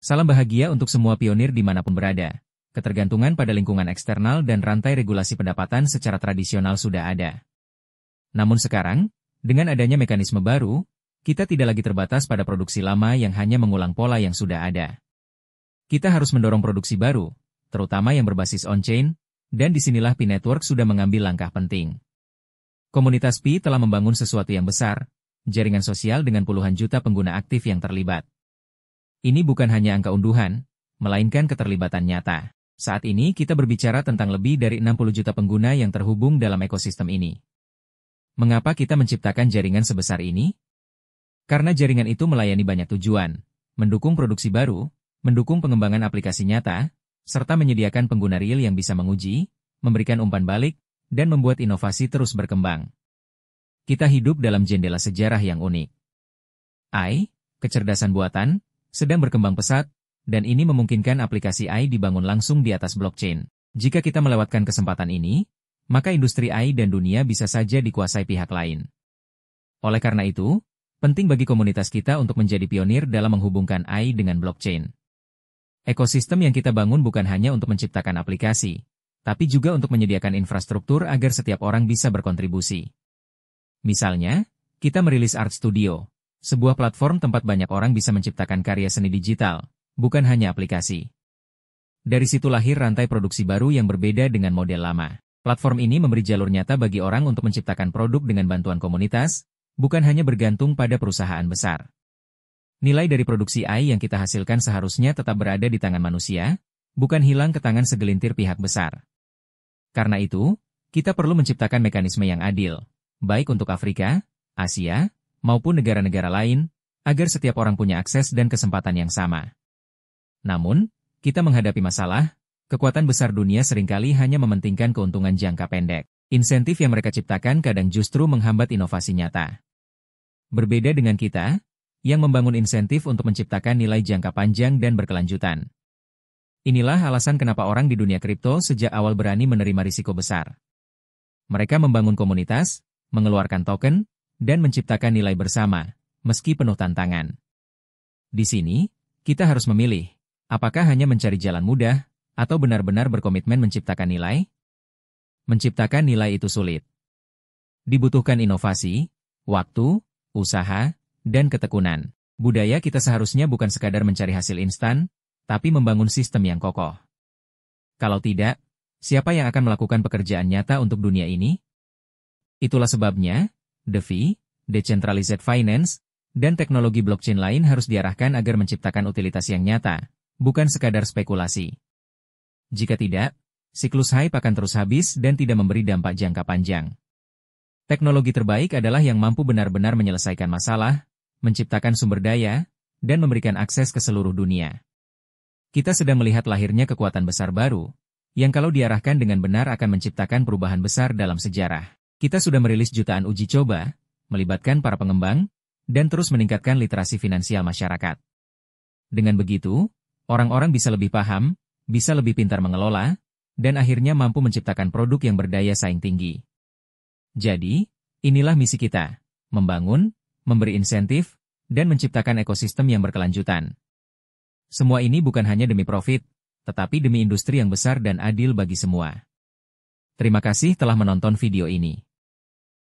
Salam bahagia untuk semua pionir dimanapun berada. Ketergantungan pada lingkungan eksternal dan rantai regulasi pendapatan secara tradisional sudah ada. Namun sekarang, dengan adanya mekanisme baru, kita tidak lagi terbatas pada produksi lama yang hanya mengulang pola yang sudah ada. Kita harus mendorong produksi baru, terutama yang berbasis on-chain, dan disinilah Pi Network sudah mengambil langkah penting. Komunitas Pi telah membangun sesuatu yang besar, jaringan sosial dengan puluhan juta pengguna aktif yang terlibat. Ini bukan hanya angka unduhan, melainkan keterlibatan nyata. Saat ini kita berbicara tentang lebih dari 60 juta pengguna yang terhubung dalam ekosistem ini. Mengapa kita menciptakan jaringan sebesar ini? Karena jaringan itu melayani banyak tujuan, mendukung produksi baru, mendukung pengembangan aplikasi nyata, serta menyediakan pengguna real yang bisa menguji, memberikan umpan balik, dan membuat inovasi terus berkembang. Kita hidup dalam jendela sejarah yang unik. AI, kecerdasan buatan, sedang berkembang pesat, dan ini memungkinkan aplikasi AI dibangun langsung di atas blockchain. Jika kita melewatkan kesempatan ini, maka industri AI dan dunia bisa saja dikuasai pihak lain. Oleh karena itu, penting bagi komunitas kita untuk menjadi pionir dalam menghubungkan AI dengan blockchain. Ekosistem yang kita bangun bukan hanya untuk menciptakan aplikasi, tapi juga untuk menyediakan infrastruktur agar setiap orang bisa berkontribusi. Misalnya, kita merilis Art Studio, sebuah platform tempat banyak orang bisa menciptakan karya seni digital, bukan hanya aplikasi. Dari situ lahir rantai produksi baru yang berbeda dengan model lama. Platform ini memberi jalur nyata bagi orang untuk menciptakan produk dengan bantuan komunitas, bukan hanya bergantung pada perusahaan besar. Nilai dari produksi AI yang kita hasilkan seharusnya tetap berada di tangan manusia, bukan hilang ke tangan segelintir pihak besar. Karena itu, kita perlu menciptakan mekanisme yang adil, baik untuk Afrika, Asia, maupun negara-negara lain, agar setiap orang punya akses dan kesempatan yang sama. Namun, kita menghadapi masalah, kekuatan besar dunia seringkali hanya mementingkan keuntungan jangka pendek. Insentif yang mereka ciptakan kadang justru menghambat inovasi nyata. Berbeda dengan kita, yang membangun insentif untuk menciptakan nilai jangka panjang dan berkelanjutan. Inilah alasan kenapa orang di dunia kripto sejak awal berani menerima risiko besar. Mereka membangun komunitas, mengeluarkan token, dan menciptakan nilai bersama, meski penuh tantangan. Di sini, kita harus memilih. Apakah hanya mencari jalan mudah, atau benar-benar berkomitmen menciptakan nilai? Menciptakan nilai itu sulit. Dibutuhkan inovasi, waktu, usaha, dan ketekunan. Budaya kita seharusnya bukan sekadar mencari hasil instan, tapi membangun sistem yang kokoh. Kalau tidak, siapa yang akan melakukan pekerjaan nyata untuk dunia ini? Itulah sebabnya, DeFi, Decentralized Finance, dan teknologi blockchain lain harus diarahkan agar menciptakan utilitas yang nyata, bukan sekadar spekulasi. Jika tidak, siklus hype akan terus habis dan tidak memberi dampak jangka panjang. Teknologi terbaik adalah yang mampu benar-benar menyelesaikan masalah, menciptakan sumber daya, dan memberikan akses ke seluruh dunia. Kita sedang melihat lahirnya kekuatan besar baru, yang kalau diarahkan dengan benar akan menciptakan perubahan besar dalam sejarah. Kita sudah merilis jutaan uji coba, melibatkan para pengembang, dan terus meningkatkan literasi finansial masyarakat. Dengan begitu, orang-orang bisa lebih paham, bisa lebih pintar mengelola, dan akhirnya mampu menciptakan produk yang berdaya saing tinggi. Jadi, inilah misi kita, membangun, memberi insentif, dan menciptakan ekosistem yang berkelanjutan. Semua ini bukan hanya demi profit, tetapi demi industri yang besar dan adil bagi semua. Terima kasih telah menonton video ini.